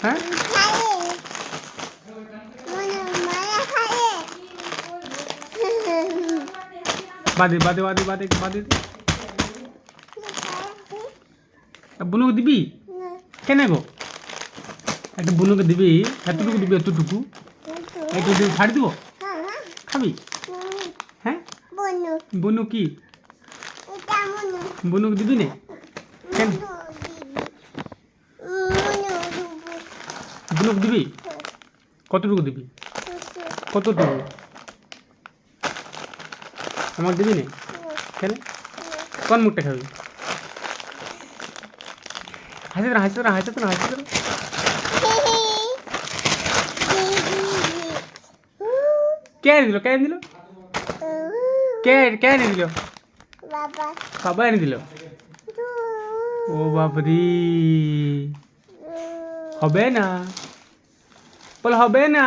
হ্যাঁ বাদে বাদে বাদে বাদে বাদে বুনুকে দিবি কেন গো একটা বুনুকে দিবি এতটুকু দিবি এতটুকু একটু দিয়ে ছাড়ি দিব খাবি হ্যাঁ বুনু কি বুনুকে দিবি না কেন বুনুকে দিবি কতটুকু দিবি কতটুকু আমার দিবি না কেন কোন মুখটা খাবি হাসি তোরা হাসি তোরা হাসি তোরা হাসি তোরা কে দিল কে দিল কে কে এনে দিল বাবা এনে দিল ও বাবরি হবে না বল হবে না